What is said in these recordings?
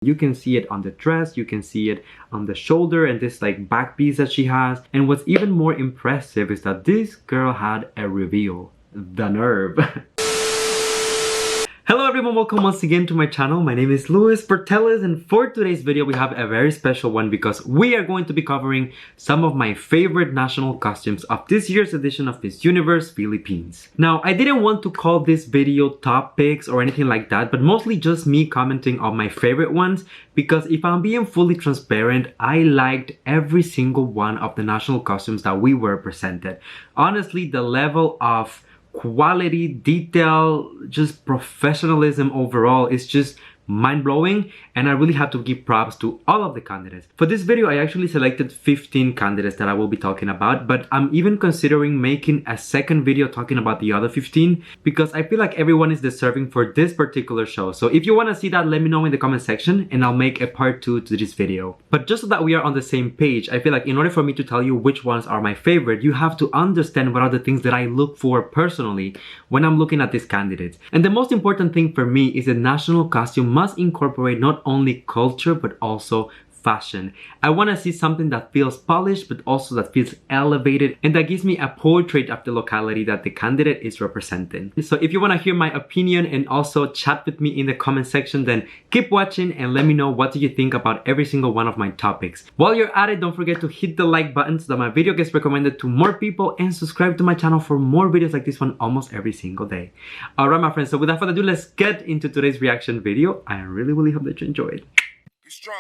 You can see it on the dress, you can see it on the shoulder and this like back piece that she has. And what's even more impressive is that this girl had a reveal. The nerve. Hello everyone, welcome once again to my channel. My name is Portelles, and for today's video we have a very special one because we are going to be covering some of my favorite national costumes of this year's edition of Miss Universe Philippines. Now, I didn't want to call this video top picks or anything like that, but mostly just me commenting on my favorite ones, because if I'm being fully transparent, I liked every single one of the national costumes that we were presented. Honestly, the level of quality, detail, just professionalism overall is just mind-blowing, and I really have to give props to all of the candidates. For this video, I actually selected 15 candidates that I will be talking about, but I'm even considering making a second video talking about the other 15 because I feel like everyone is deserving for this particular show. So if you want to see that, let me know in the comment section and I'll make a part 2 to this video. But just so that we are on the same page, I feel like in order for me to tell you which ones are my favorite, you have to understand what are the things that I look for personally when I'm looking at these candidates. And the most important thing for me is the national costume must incorporate not only culture but also fashion. I want to see something that feels polished but also that feels elevated and that gives me a portrait of the locality that the candidate is representing. So if you want to hear my opinion and also chat with me in the comment section, then keep watching and let me know what do you think about every single one of my topics. While you're at it, don't forget to hit the like button so that my video gets recommended to more people, and subscribe to my channel for more videos like this one almost every single day. Alright my friends, so without further ado, let's get into today's reaction video. I really hope that you enjoy it. Be strong.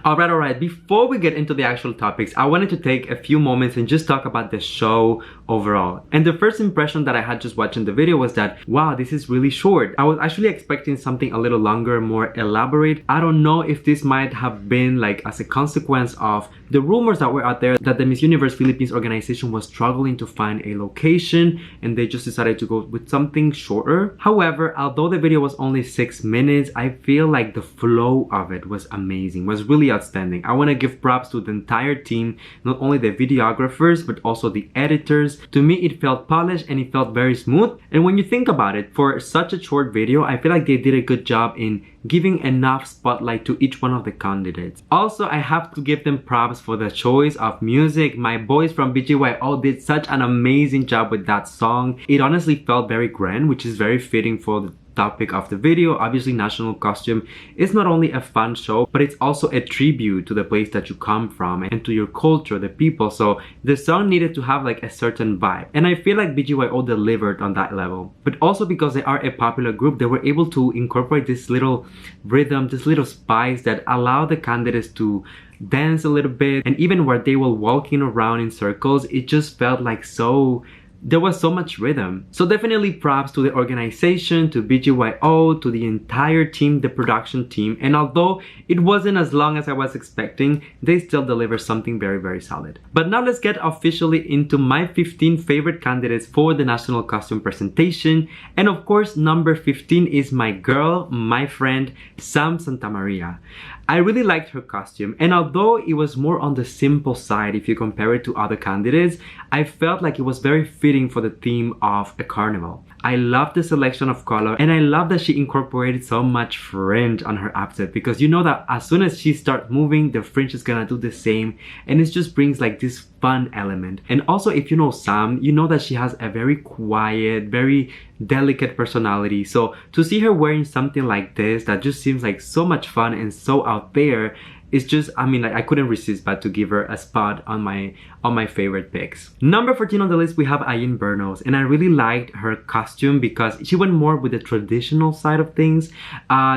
Alright, before we get into the actual topics, I wanted to take a few moments and just talk about the show overall. And the first impression that I had just watching the video was that, wow, this is really short. I was actually expecting something a little longer, more elaborate. I don't know if this might have been like as a consequence of the rumors that were out there that the Miss Universe Philippines organization was struggling to find a location and they just decided to go with something shorter. However, although the video was only 6 minutes, I feel like the flow of it was amazing, was really outstanding. I want to give props to the entire team, not only the videographers but also the editors. To me, it felt polished and it felt very smooth. And when you think about it, for such a short video, I feel like they did a good job in giving enough spotlight to each one of the candidates. Also, I have to give them props for the choice of music. My boys from BGYO did such an amazing job with that song. It honestly felt very grand, which is very fitting for the topic of the video. Obviously, national costume is not only a fun show, but it's also a tribute to the place that you come from and to your culture, the people. So the song needed to have like a certain vibe, and I feel like BGYO delivered on that level. But also because they are a popular group, they were able to incorporate this little rhythm, this little spice that allow the candidates to dance a little bit. And even where they were walking around in circles, it just felt like there was so much rhythm. So definitely props to the organization, to BGYO, to the entire team, the production team. And although it wasn't as long as I was expecting, they still delivered something very solid. But now let's get officially into my 15 favorite candidates for the national costume presentation. And of course, number 15 is my girl, my friend, Santamaria. I really liked her costume, and although it was more on the simple side if you compare it to other candidates, I felt like it was very fitting for the theme of a carnival. I love the selection of color, and I love that she incorporated so much fringe on her outfit, because you know that as soon as she starts moving, the fringe is gonna do the same, and it just brings like this fun element. And also, if you know Sam, you know that she has a very quiet, very delicate personality. So to see her wearing something like this that just seems like so much fun and so out there, it's just, I mean, like, I couldn't resist but to give her a spot on my favorite picks. Number 14 on the list, we have Ayn Burnos, and I really liked her costume because she went more with the traditional side of things.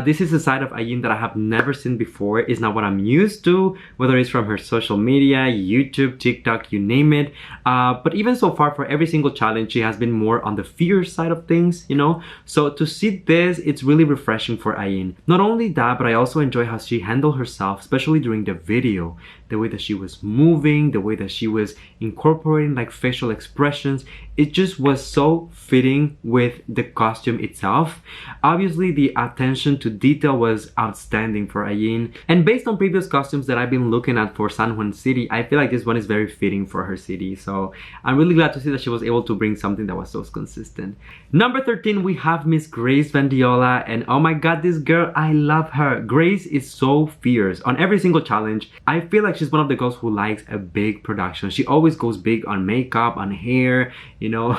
This is a side of Ayn that I have never seen before. It's not what I'm used to, whether it's from her social media, YouTube, TikTok, you name it. But even so far, for every single challenge, she has been more on the fierce side of things, you know? So to see this, it's really refreshing for Ayn. Not only that, but I also enjoy how she handled herself, especially during the video. the way that she was moving, the way that she was incorporating like facial expressions. It just was so fitting with the costume itself. Obviously, the attention to detail was outstanding for Ayn. And based on previous costumes that I've been looking at for San Juan City, I feel like this one is very fitting for her city. So I'm really glad to see that she was able to bring something that was so consistent. Number 13, we have Miss Grace Vandiola. And oh my god, this girl, I love her. Grace is so fierce. On every single challenge, I feel like she's one of the girls who likes a big production. She always goes big on makeup, on hair, you know,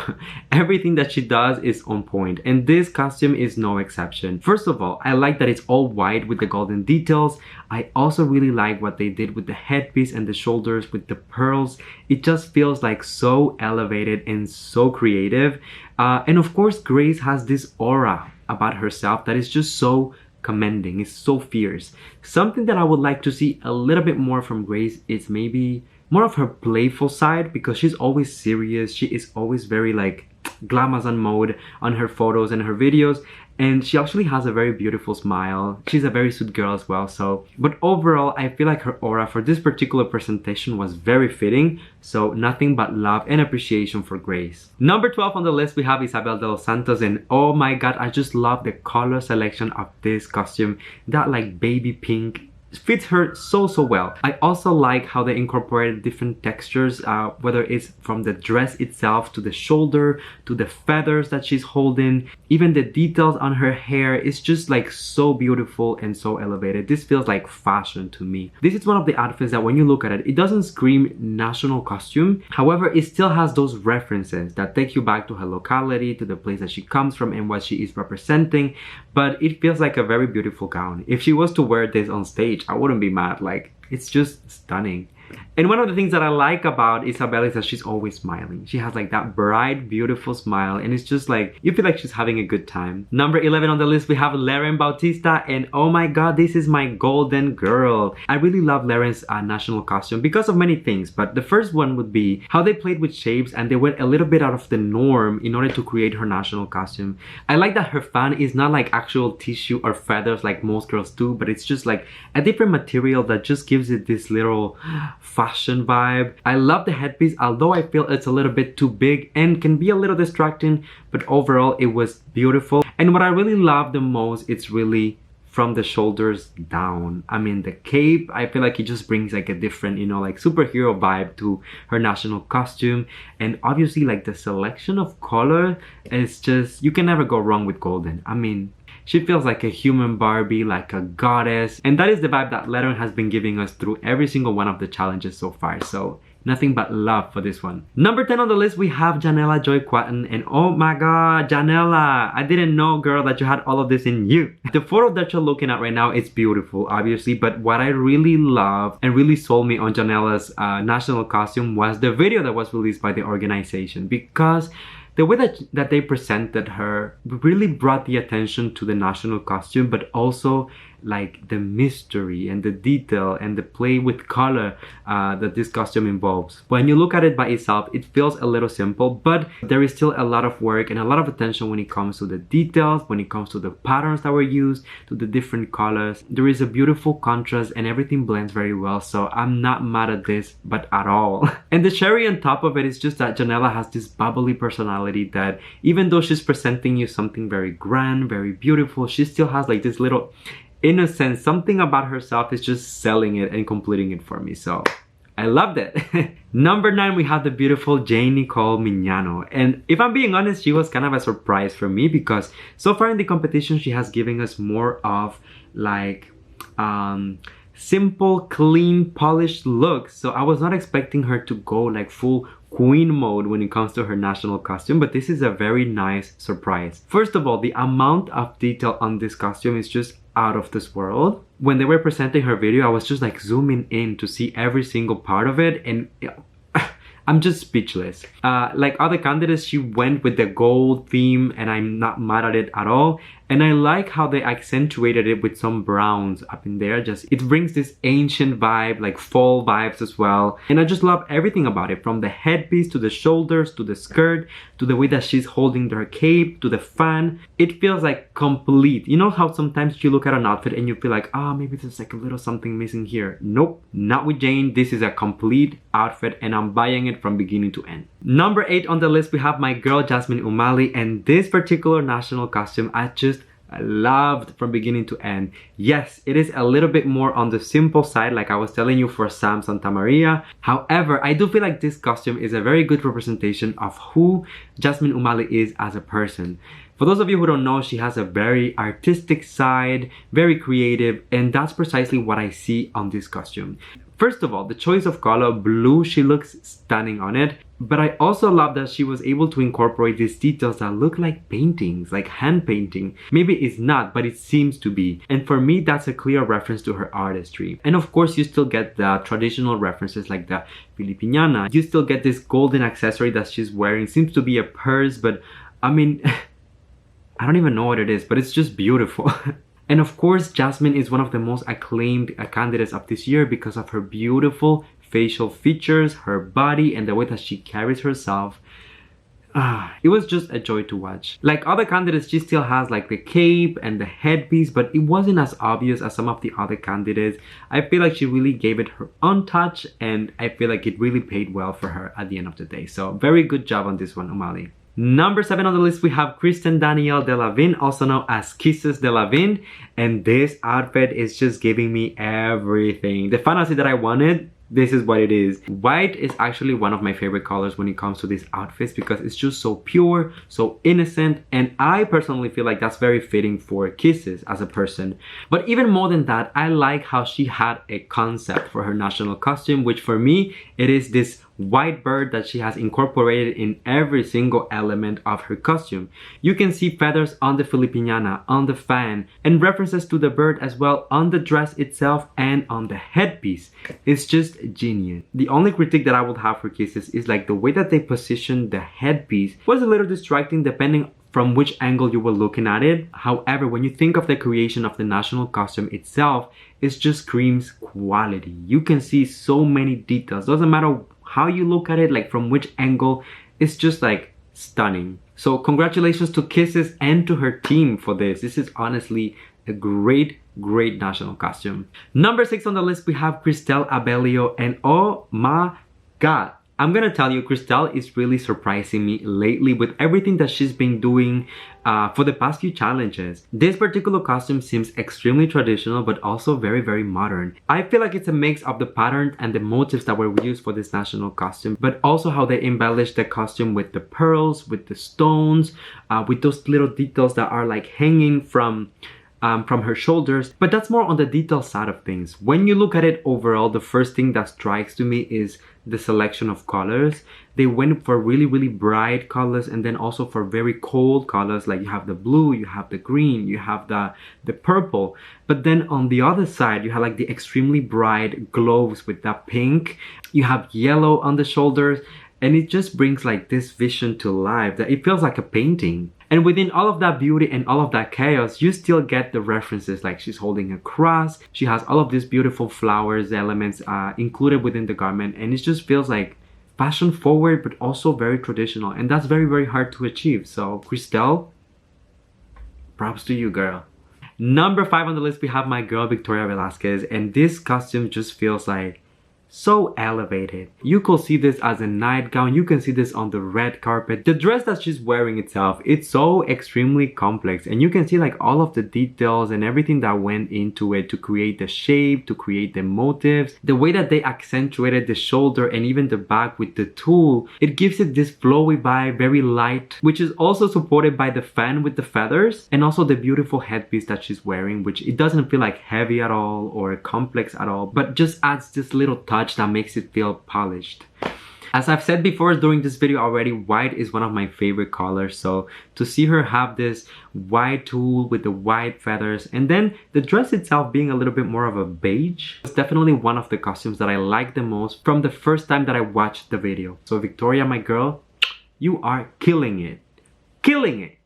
everything that she does is on point. And this costume is no exception. First of all, I like that it's all white with the golden details. I also really like what they did with the headpiece and the shoulders with the pearls. It just feels like so elevated and so creative. And of course, Grace has this aura about herself that is just so commanding. It's so fierce. Something that I would like to see a little bit more from Grace is maybe more of her playful side, because she's always serious. She is always very like glamazon mode on her photos and her videos, and she actually has a very beautiful smile. She's a very sweet girl as well. So but overall, I feel like her aura for this particular presentation was very fitting. So nothing but love and appreciation for Grace. Number 12 on the list, we have Isabel de los Santos, and oh my god, I just love the color selection of this costume. That like baby pink fits her so well. I also like how they incorporated different textures, whether it's from the dress itself to the shoulder to the feathers that she's holding, even the details on her hair. It's just like so beautiful and so elevated. This feels like fashion to me. This is one of the outfits that when you look at it, it doesn't scream national costume. However, it still has those references that take you back to her locality, to the place that she comes from and what she is representing. But it feels like a very beautiful gown. If she was to wear this on stage, I wouldn't be mad. Like, it's just stunning. And one of the things that I like about Isabel is that she's always smiling. She has like that bright, beautiful smile, and it's just like, you feel like she's having a good time. Number 11 on the list, we have Laren Bautista, and oh my god, this is my golden girl. I really love Laren's national costume because of many things, but the first one would be how they played with shapes and they went a little bit out of the norm in order to create her national costume. I like that her fan is not like actual tissue or feathers like most girls do, but it's just like a different material that just gives it this little fashion vibe. I love the headpiece, although I feel it's a little bit too big and can be a little distracting, but overall it was beautiful. And what I really love the most, it's really from the shoulders down. I mean, the cape, I feel like it just brings like a different, you know, like superhero vibe to her national costume. And obviously like the selection of color is just, you can never go wrong with golden. I mean, she feels like a human Barbie, like a goddess. And that is the vibe that Laren has been giving us through every single one of the challenges so far. So nothing but love for this one. Number 10 on the list, we have Janella Joy Quatan. And oh my god, Janella, I didn't know, girl, that you had all of this in you. The photo that you're looking at right now is beautiful, obviously. But what I really love and really sold me on Janella's national costume was the video that was released by the organization. Because the way that they presented her really brought the attention to the national costume, but also like the mystery and the detail and the play with color that this costume involves. When you look at it by itself, it feels a little simple, but there is still a lot of work and a lot of attention when it comes to the details, when it comes to the patterns that were used, to the different colors. There is a beautiful contrast and everything blends very well, so I'm not mad at this, but at all. And the cherry on top of it is just that Janella has this bubbly personality that even though she's presenting you something very grand, very beautiful, she still has like this little innocence. Something about herself is just selling it and completing it for me. So I loved it. Number 9, we have the beautiful Nicole Mignano. And if I'm being honest, she was kind of a surprise for me because so far in the competition, she has given us more of like simple, clean, polished looks. So I was not expecting her to go like full queen mode when it comes to her national costume, but this is a very nice surprise. First of all, the amount of detail on this costume is just out of this world. When they were presenting her video, I was just like zooming in to see every single part of it, and I'm just speechless. Like other candidates, she went with the gold theme, and I'm not mad at it at all. And I like how they accentuated it with some browns up in there. Just, it brings this ancient vibe, like fall vibes as well. And I just love everything about it, from the headpiece to the shoulders to the skirt to the way that she's holding her cape to the fan. It feels like complete. You know how sometimes you look at an outfit and you feel like, ah, maybe there's like a little something missing here. Nope, not with Jane. This is a complete outfit and I'm buying it from beginning to end. Number 8 on the list, we have my girl Jasmine Umali, and this particular national costume I loved from beginning to end. Yes, it is a little bit more on the simple side, like I was telling you for Santamaria. However, I do feel like this costume is a very good representation of who Jasmine Umali is as a person. For those of you who don't know, she has a very artistic side, very creative, and that's precisely what I see on this costume. First of all, the choice of color, blue, she looks stunning on it. But I also love that she was able to incorporate these details that look like paintings, like hand painting. Maybe it's not, but it seems to be. And for me, that's a clear reference to her artistry. And of course, you still get the traditional references like the Filipino. You still get this golden accessory that she's wearing. Seems to be a purse, but I mean, I don't even know what it is, but it's just beautiful. And of course, Jasmine is one of the most acclaimed candidates of this year because of her beautiful facial features, her body, and the way that she carries herself. It was just a joy to watch. Like other candidates, she still has like the cape and the headpiece, but it wasn't as obvious as some of the other candidates. I feel like she really gave it her own touch, and I feel like it really paid well for her at the end of the day. So very good job on this one, Umali. Number 7 on the list, we have Kristen Danielle de la Vigne, also known as Kisses de la Vigne, and this outfit is just giving me everything. The fantasy that I wanted, this is what it is. White is actually one of my favorite colors when it comes to these outfits because it's just so pure, so innocent, and I personally feel like that's very fitting for Kisses as a person. But even more than that, I like how she had a concept for her national costume, which for me, it is this white bird that she has incorporated in every single element of her costume. You can see feathers on the Filipiniana, on the fan, and references to the bird as well on the dress itself and on the headpiece. It's just genius. The only critique that I would have for Kisses is like the way that they positioned the headpiece was a little distracting depending from which angle you were looking at it. However, when you think of the creation of the national costume itself, it just screams quality. You can see so many details. Doesn't matter how you look at it, like from which angle, it's just like stunning. So congratulations to Kisses and to her team for this. This is honestly a great national costume. Number 6 on the list, we have Christina Abeleo, and oh my god, I'm gonna tell you, Christelle is really surprising me lately with everything that she's been doing for the past few challenges. This particular costume seems extremely traditional but also very modern. I feel like it's a mix of the pattern and the motifs that were used for this national costume, but also how they embellished the costume with the pearls, with the stones, with those little details that are like hanging from her shoulders. But that's more on the detail side of things. When you look at it overall, the first thing that strikes to me is the selection of colors. They went for really bright colors and then also for very cold colors, like you have the blue, you have the green, you have the purple. But then on the other side, you have like the extremely bright gloves with that pink. You have yellow on the shoulders, and it just brings like this vision to life that it feels like a painting. And within all of that beauty and all of that chaos, you still get the references, like she's holding a cross. She has all of these beautiful flowers, elements included within the garment. And it just feels like fashion forward, but also very traditional. And that's very hard to achieve. So Christelle, props to you, girl. Number 5 on the list, we have my girl Victoria Velazquez. And this costume just feels like so elevated. You could see this as a nightgown. You can see this on the red carpet. The dress that she's wearing itself, it's so extremely complex, and you can see like all of the details and everything that went into it to create the shape, to create the motifs, the way that they accentuated the shoulder and even the back with the tulle. It gives it this flowy vibe, very light, which is also supported by the fan with the feathers and also the beautiful headpiece that she's wearing, which it doesn't feel like heavy at all or complex at all, but just adds this little touch that makes it feel polished. As I've said before during this video already, white is one of my favorite colors. So to see her have this white tulle with the white feathers and then the dress itself being a little bit more of a beige, it's definitely one of the costumes that I like the most from the first time that I watched the video. So Victoria, my girl, you are killing it. Killing it.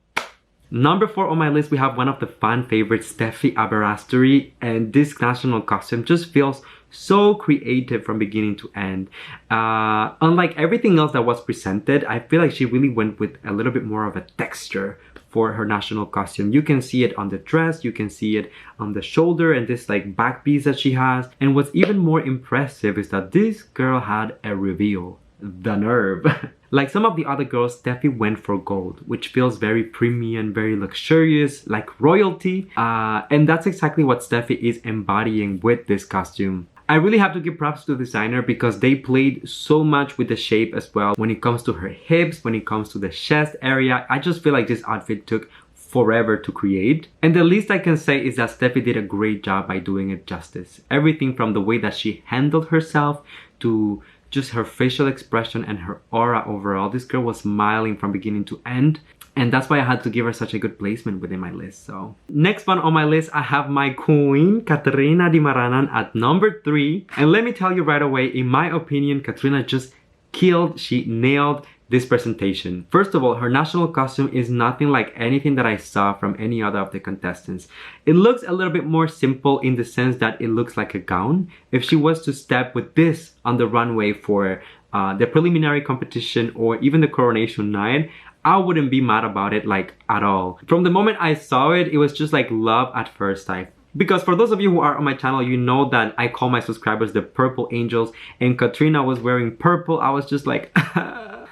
Number 4 on my list, we have one of the fan favorites, Steffi Aberasturi, and this national costume just feels so creative from beginning to end. Unlike everything else that was presented, I feel like she really went with a little bit more of a texture for her national costume. You can see it on the dress, you can see it on the shoulder and this like back piece that she has. And what's even more impressive is that this girl had a reveal. The nerve. Like some of the other girls, Steffi went for gold, which feels very premium, very luxurious, like royalty. And that's exactly what Steffi is embodying with this costume. I really have to give props to the designer because they played so much with the shape as well. When it comes to her hips, when it comes to the chest area, I just feel like this outfit took forever to create. And the least I can say is that Steffi did a great job by doing it justice. Everything from the way that she handled herself to just her facial expression and her aura overall. This girl was smiling from beginning to end. And that's why I had to give her such a good placement within my list. So next one on my list, I have my queen, Katrina Dimaranan at number 3. And let me tell you right away, in my opinion, Katrina just killed, she nailed this presentation. First of all, her national costume is nothing like anything that I saw from any other of the contestants. It looks a little bit more simple in the sense that it looks like a gown. If she was to step with this on the runway for the preliminary competition or even the coronation night, I wouldn't be mad about it like at all. From the moment I saw it, it was just like love at first sight. Because for those of you who are on my channel, you know that I call my subscribers the purple angels, and Katrina was wearing purple. I was just like,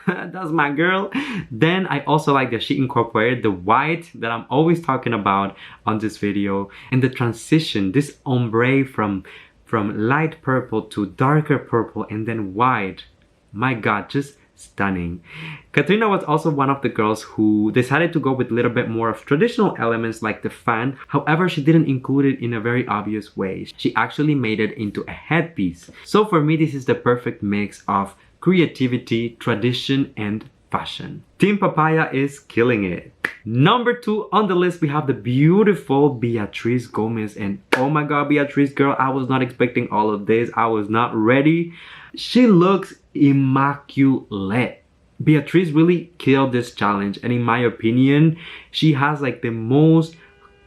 that's my girl. Then I also like that she incorporated the white that I'm always talking about on this video, and the transition, this ombre from light purple to darker purple and then white. My God, just stunning. Katrina was also one of the girls who decided to go with a little bit more of traditional elements like the fan. However, she didn't include it in a very obvious way. She actually made it into a headpiece. So for me, this is the perfect mix of creativity, tradition, and fashion. Team Papaya is killing it. Number 2 on the list, we have the beautiful Beatrice Gomez. And oh my God, Beatrice girl, I was not expecting all of this. I was not ready. She looks immaculate. Beatrice really killed this challenge, and in my opinion, she has like the most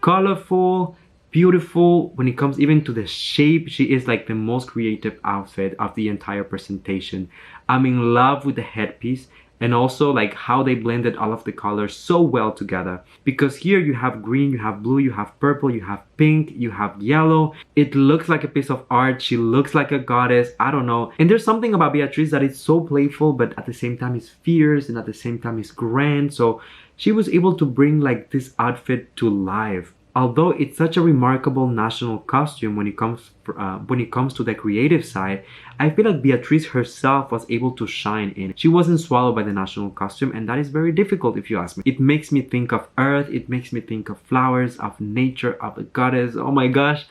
colorful, beautiful, when it comes even to the shape, she is like the most creative outfit of the entire presentation. I'm in love with the headpiece and also like how they blended all of the colors so well together, because here you have green, you have blue, you have purple, you have pink, you have yellow. It looks like a piece of art. She looks like a goddess. I don't know. And there's something about Beatrice that is so playful, but at the same time is fierce, and at the same time is grand. So she was able to bring like this outfit to life. Although it's such a remarkable national costume when it comes to the creative side, I feel like Beatrice herself was able to shine in. She wasn't swallowed by the national costume, and that is very difficult if you ask me. It makes me think of earth, it makes me think of flowers, of nature, of the goddess. Oh my gosh,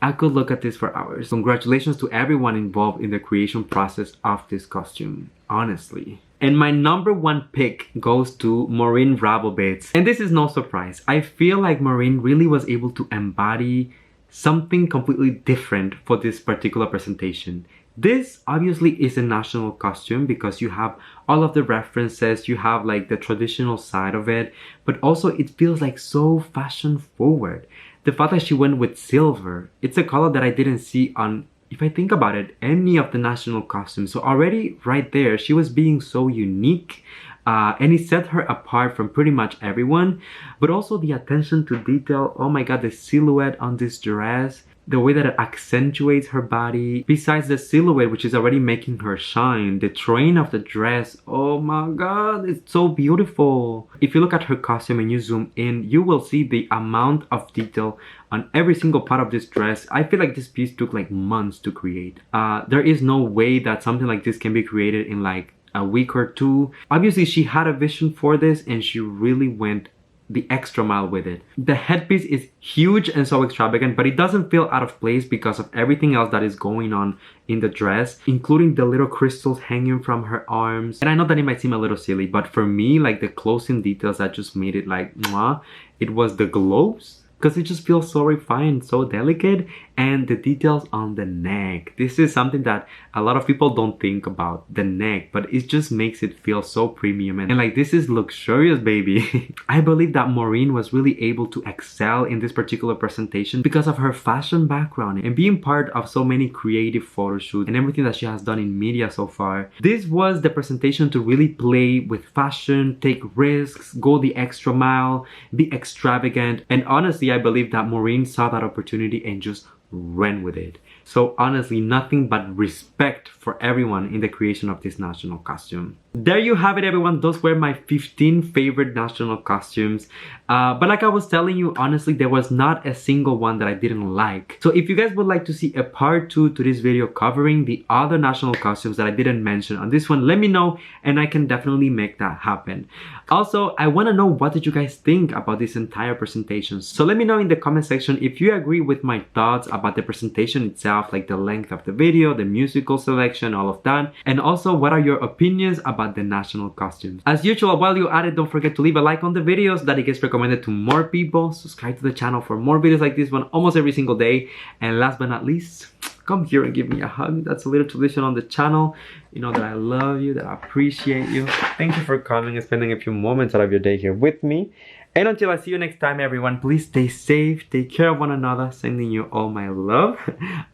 I could look at this for hours. Congratulations to everyone involved in the creation process of this costume, honestly. And my number 1 pick goes to Maureen Raquel. And this is no surprise. I feel like Maureen really was able to embody something completely different for this particular presentation. This obviously is a national costume because you have all of the references, you have like the traditional side of it, but also it feels like so fashion forward. The fact that she went with silver, it's a color that I didn't see on, if I think about it, any of the national costumes. So already right there, she was being so unique, and it set her apart from pretty much everyone. But also the attention to detail, oh my God, the silhouette on this dress, the way that it accentuates her body. Besides the silhouette, which is already making her shine, the train of the dress, oh my God, it's so beautiful. If you look at her costume and you zoom in, you will see the amount of detail on every single part of this dress. I feel like this piece took like months to create. There is no way that something like this can be created in like a week or 2. Obviously, she had a vision for this and she really went the extra mile with it. The headpiece is huge and so extravagant, but it doesn't feel out of place because of everything else that is going on in the dress, including the little crystals hanging from her arms. And I know that it might seem a little silly, but for me, like the close-in details that just made it like mwah, it was the globes because it just feels so refined, so delicate. And the details on the neck, this is something that a lot of people don't think about, the neck, but it just makes it feel so premium, and like, this is luxurious, baby. I believe that Maureen was really able to excel in this particular presentation because of her fashion background and being part of so many creative photo shoots and everything that she has done in media so far. This was the presentation to really play with fashion, take risks, go the extra mile, be extravagant, and honestly, I believe that Maureen saw that opportunity and just ran with it. So honestly, nothing but respect for everyone in the creation of this national costume. There you have it, everyone. Those were my 15 favorite national costumes. But like I was telling you, honestly, there was not a single one that I didn't like. So if you guys would like to see a part 2 to this video covering the other national costumes that I didn't mention on this one, let me know and I can definitely make that happen. Also, I want to know, what did you guys think about this entire presentation? So let me know in the comment section if you agree with my thoughts about the presentation itself, like the length of the video, the musical selection, all of that. And also, what are your opinions about the national costumes? As usual, while you're at it, don't forget to leave a like on the videos, that it gets recommended to more people. Subscribe to the channel for more videos like this one almost every single day. And last but not least, come here and give me a hug. That's a little tradition on the channel. You know that I love you, that I appreciate you. Thank you for coming and spending a few moments out of your day here with me. And until I see you next time, everyone, please stay safe, take care of one another, sending you all my love,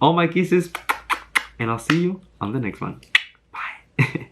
all my kisses, and I'll see you on the next one. Bye.